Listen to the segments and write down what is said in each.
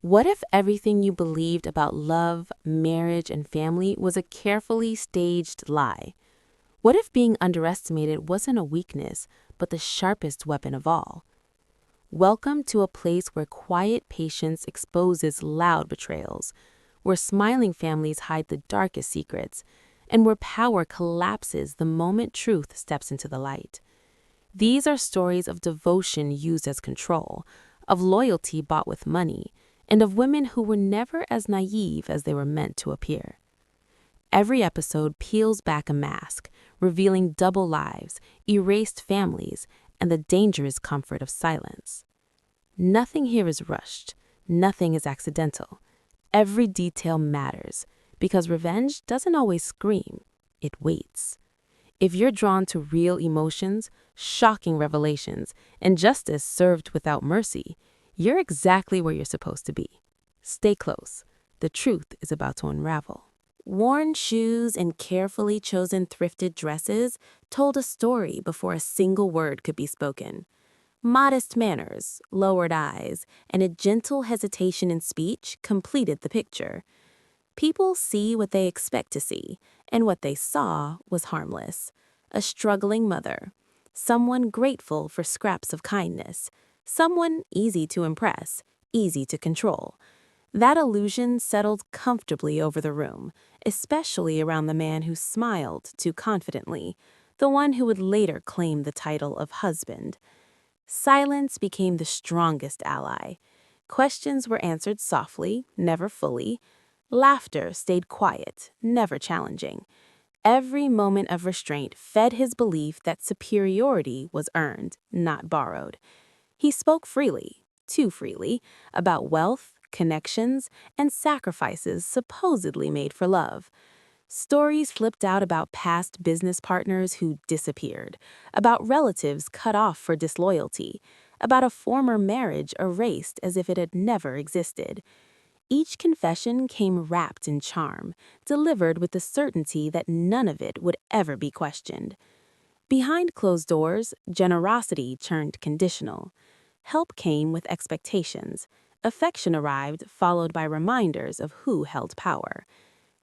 What if everything you believed about love, marriage, and family was a carefully staged lie? What if being underestimated wasn't a weakness, but the sharpest weapon of all? Welcome to a place where quiet patience exposes loud betrayals, where smiling families hide the darkest secrets, and where power collapses the moment truth steps into the light. These are stories of devotion used as control, of loyalty bought with money, and of women who were never as naive as they were meant to appear. Every episode peels back a mask, revealing double lives, erased families, and the dangerous comfort of silence. Nothing here is rushed. Nothing is accidental. Every detail matters, because revenge doesn't always scream, it waits. If you're drawn to real emotions, shocking revelations, and justice served without mercy, you're exactly where you're supposed to be. Stay close. The truth is about to unravel. Worn shoes and carefully chosen thrifted dresses told a story before a single word could be spoken. Modest manners, lowered eyes, and a gentle hesitation in speech completed the picture. People see what they expect to see, and what they saw was harmless. A struggling mother, someone grateful for scraps of kindness, someone easy to impress, easy to control. That illusion settled comfortably over the room, especially around the man who smiled too confidently, the one who would later claim the title of husband. Silence became the strongest ally. Questions were answered softly, never fully. Laughter stayed quiet, never challenging. Every moment of restraint fed his belief that superiority was earned, not borrowed. He spoke freely, too freely, about wealth, connections, and sacrifices supposedly made for love. Stories flipped out about past business partners who disappeared, about relatives cut off for disloyalty, about a former marriage erased as if it had never existed. Each confession came wrapped in charm, delivered with the certainty that none of it would ever be questioned. Behind closed doors, generosity turned conditional. Help came with expectations. Affection arrived, followed by reminders of who held power.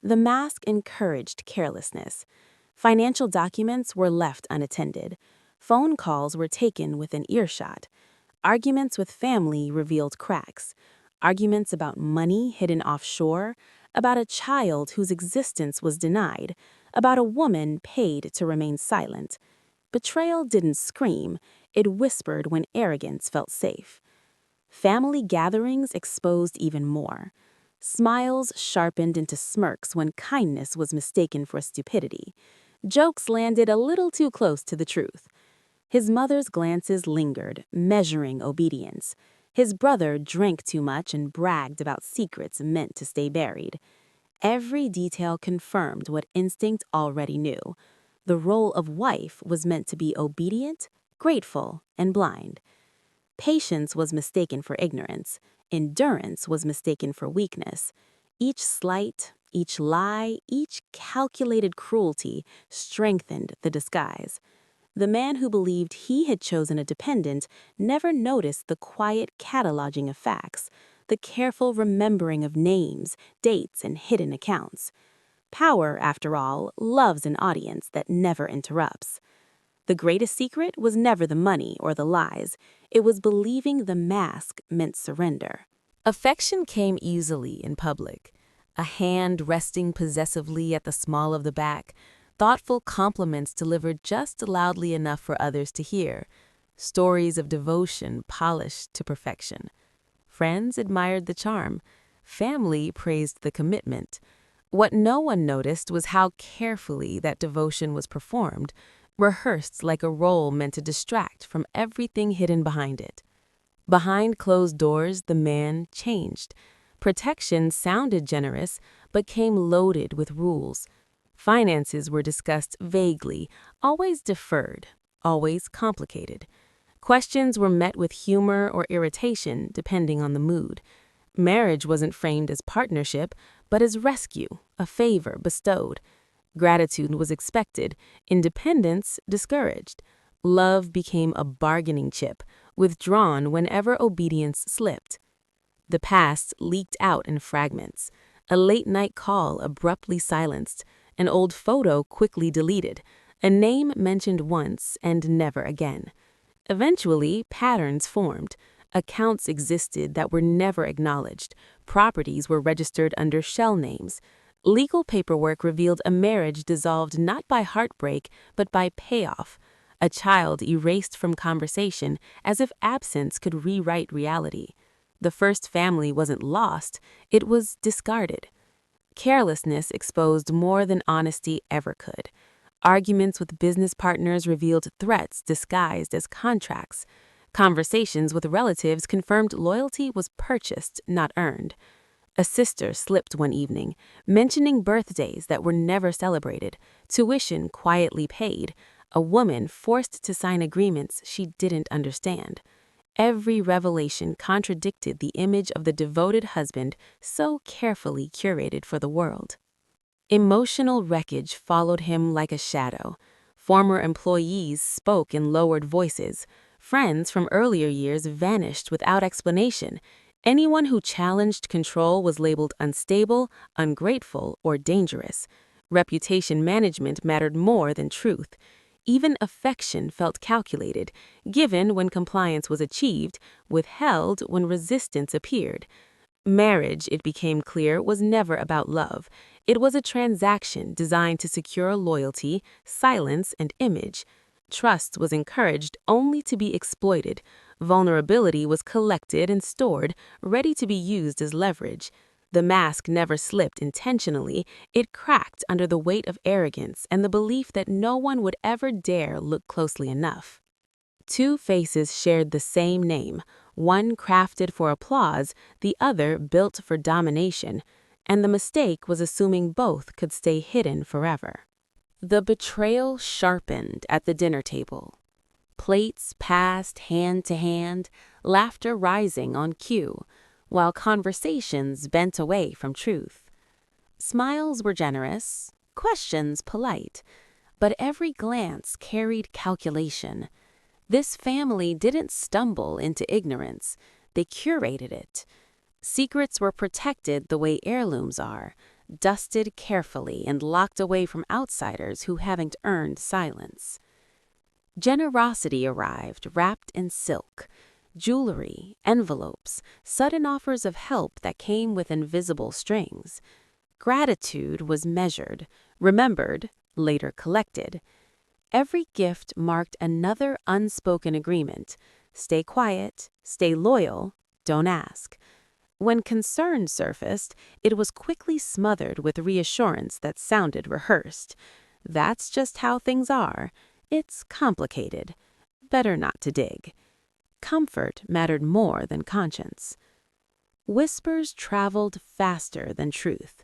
The mask encouraged carelessness. Financial documents were left unattended. Phone calls were taken within earshot. Arguments with family revealed cracks. Arguments about money hidden offshore, about a child whose existence was denied, about a woman paid to remain silent. Betrayal didn't scream, it whispered when arrogance felt safe. Family gatherings exposed even more. Smiles sharpened into smirks when kindness was mistaken for stupidity. Jokes landed a little too close to the truth. His mother's glances lingered, measuring obedience. His brother drank too much and bragged about secrets meant to stay buried. Every detail confirmed what instinct already knew. The role of wife was meant to be obedient, grateful, and blind. Patience was mistaken for ignorance. Endurance was mistaken for weakness. Each slight, each lie, each calculated cruelty strengthened the disguise. The man who believed he had chosen a dependent never noticed the quiet cataloging of facts, the careful remembering of names, dates, and hidden accounts. Power, after all, loves an audience that never interrupts. The greatest secret was never the money or the lies. It was believing the mask meant surrender. Affection came easily in public. A hand resting possessively at the small of the back, thoughtful compliments delivered just loudly enough for others to hear, stories of devotion polished to perfection. Friends admired the charm. Family praised the commitment. What no one noticed was how carefully that devotion was performed, rehearsed like a role meant to distract from everything hidden behind it. Behind closed doors, the man changed. Protection sounded generous, but came loaded with rules. Finances were discussed vaguely, always deferred, always complicated. Questions were met with humor or irritation, depending on the mood. Marriage wasn't framed as partnership, but as rescue, a favor bestowed. Gratitude was expected, independence discouraged. Love became a bargaining chip, withdrawn whenever obedience slipped. The past leaked out in fragments. A late-night call abruptly silenced, an old photo quickly deleted, a name mentioned once and never again. Eventually, patterns formed. Accounts existed that were never acknowledged. Properties were registered under shell names. Legal paperwork revealed a marriage dissolved not by heartbreak, but by payoff. A child erased from conversation as if absence could rewrite reality. The first family wasn't lost, it was discarded. Carelessness exposed more than honesty ever could. Arguments with business partners revealed threats disguised as contracts. Conversations with relatives confirmed loyalty was purchased, not earned. A sister slipped one evening, mentioning birthdays that were never celebrated, tuition quietly paid, a woman forced to sign agreements she didn't understand. Every revelation contradicted the image of the devoted husband so carefully curated for the world. Emotional wreckage followed him like a shadow. Former employees spoke in lowered voices. Friends from earlier years vanished without explanation. Anyone who challenged control was labeled unstable, ungrateful, or dangerous. Reputation management mattered more than truth. Even affection felt calculated, given when compliance was achieved, withheld when resistance appeared. Marriage, it became clear, was never about love. It was a transaction designed to secure loyalty, silence, and image. Trust was encouraged only to be exploited. Vulnerability was collected and stored, ready to be used as leverage. The mask never slipped intentionally, it cracked under the weight of arrogance and the belief that no one would ever dare look closely enough. Two faces shared the same name, one crafted for applause, the other built for domination, and the mistake was assuming both could stay hidden forever. The betrayal sharpened at the dinner table. Plates passed hand to hand, laughter rising on cue, while conversations bent away from truth. Smiles were generous, questions polite, but every glance carried calculation. This family didn't stumble into ignorance, they curated it. Secrets were protected the way heirlooms are, dusted carefully and locked away from outsiders who haven't earned silence. Generosity arrived wrapped in silk, jewelry, envelopes, sudden offers of help that came with invisible strings. Gratitude was measured, remembered, later collected. Every gift marked another unspoken agreement. Stay quiet, stay loyal, don't ask. When concern surfaced, it was quickly smothered with reassurance that sounded rehearsed. That's just how things are. It's complicated. Better not to dig. Comfort mattered more than conscience. Whispers traveled faster than truth.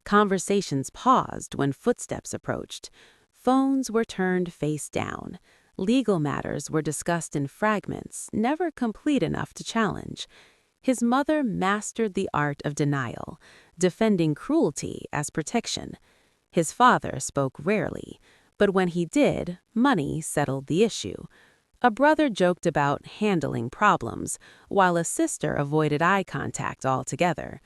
Conversations paused when footsteps approached. Phones were turned face down. Legal matters were discussed in fragments, never complete enough to challenge. His mother mastered the art of denial, defending cruelty as protection. His father spoke rarely, but when he did, money settled the issue. A brother joked about handling problems, while a sister avoided eye contact altogether.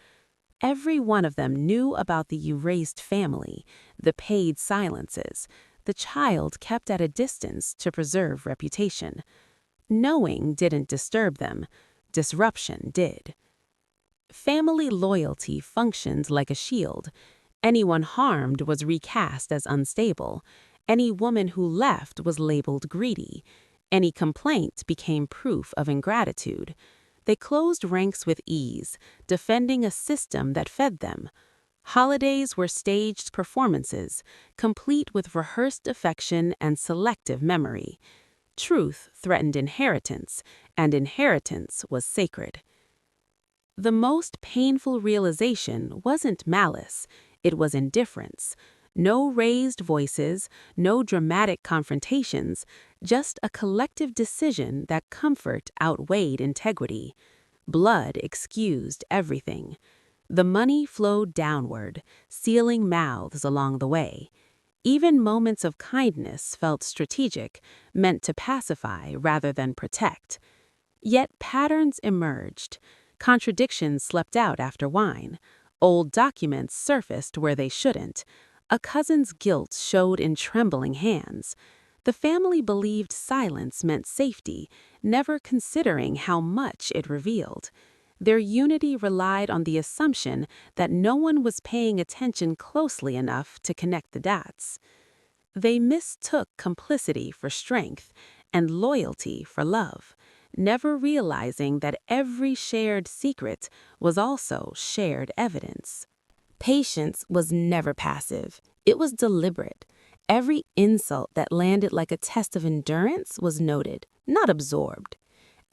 Every one of them knew about the erased family, the paid silences, the child kept at a distance to preserve reputation. Knowing didn't disturb them, disruption did. Family loyalty functioned like a shield. Anyone harmed was recast as unstable. Any woman who left was labeled greedy. Any complaint became proof of ingratitude. They closed ranks with ease, defending a system that fed them. Holidays were staged performances, complete with rehearsed affection and selective memory. Truth threatened inheritance, and inheritance was sacred. The most painful realization wasn't malice, it was indifference. No raised voices, no dramatic confrontations, just a collective decision that comfort outweighed integrity. Blood excused everything. The money flowed downward, sealing mouths along the way. Even moments of kindness felt strategic, meant to pacify rather than protect. Yet patterns emerged. Contradictions slept out after wine. Old documents surfaced where they shouldn't. A cousin's guilt showed in trembling hands. The family believed silence meant safety, never considering how much it revealed. Their unity relied on the assumption that no one was paying attention closely enough to connect the dots. They mistook complicity for strength and loyalty for love, never realizing that every shared secret was also shared evidence. Patience was never passive. It was deliberate. Every insult that landed like a test of endurance was noted, not absorbed.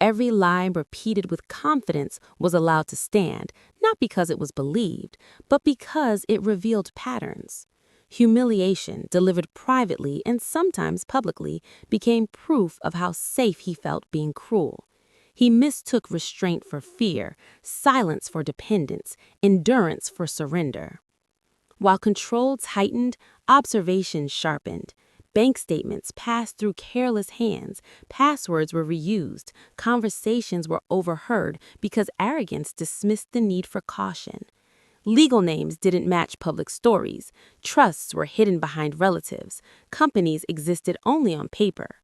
Every lie repeated with confidence was allowed to stand, not because it was believed, but because it revealed patterns. Humiliation, delivered privately and sometimes publicly, became proof of how safe he felt being cruel. He mistook restraint for fear, silence for dependence, endurance for surrender. While control tightened, observation sharpened. Bank statements passed through careless hands, passwords were reused, conversations were overheard because arrogance dismissed the need for caution. Legal names didn't match public stories, trusts were hidden behind relatives, companies existed only on paper.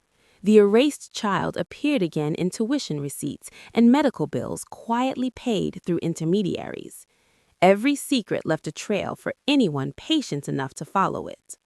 The erased child appeared again in tuition receipts and medical bills quietly paid through intermediaries. Every secret left a trail for anyone patient enough to follow it.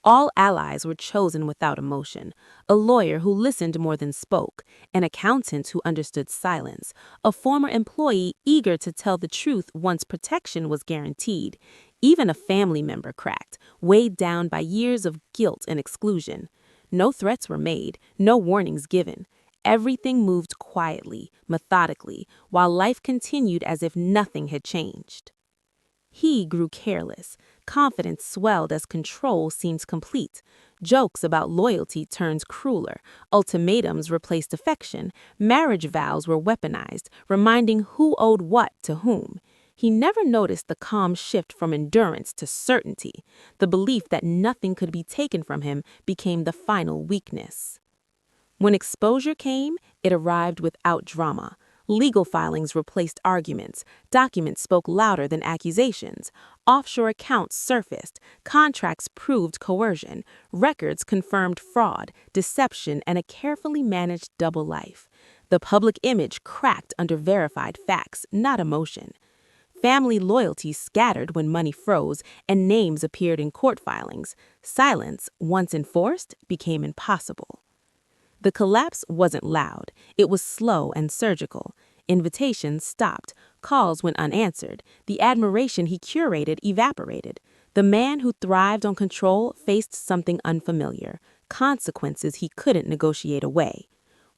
All allies were chosen without emotion, a lawyer who listened more than spoke, an accountant who understood silence, a former employee eager to tell the truth once protection was guaranteed. Even a family member cracked, weighed down by years of guilt and exclusion. No threats were made, no warnings given. Everything moved quietly, methodically, while life continued as if nothing had changed. He grew careless. Confidence swelled as control seemed complete. Jokes about loyalty turned crueler. Ultimatums replaced affection. Marriage vows were weaponized, reminding who owed what to whom. He never noticed the calm shift from endurance to certainty. The belief that nothing could be taken from him became the final weakness. When exposure came, it arrived without drama. Legal filings replaced arguments. Documents spoke louder than accusations. Offshore accounts surfaced. Contracts proved coercion. Records confirmed fraud, deception, and a carefully managed double life. The public image cracked under verified facts, not emotion. Family loyalty scattered when money froze and names appeared in court filings. Silence, once enforced, became impossible. The collapse wasn't loud. It was slow and surgical. Invitations stopped. Calls went unanswered. The admiration he curated evaporated. The man who thrived on control faced something unfamiliar, consequences he couldn't negotiate away.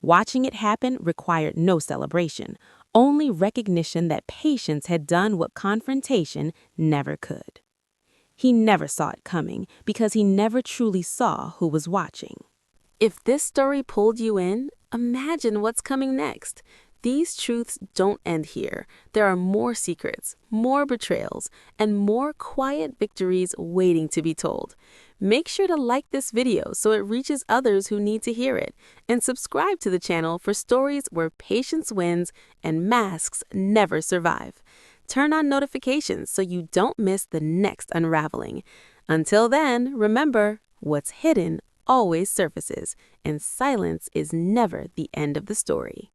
Watching it happen required no celebration, only recognition that patience had done what confrontation never could. He never saw it coming because he never truly saw who was watching. If this story pulled you in, imagine what's coming next. These truths don't end here. There are more secrets, more betrayals, and more quiet victories waiting to be told. Make sure to like this video so it reaches others who need to hear it, and subscribe to the channel for stories where patience wins and masks never survive. Turn on notifications so you don't miss the next unraveling. Until then, remember, what's hidden always surfaces, and silence is never the end of the story.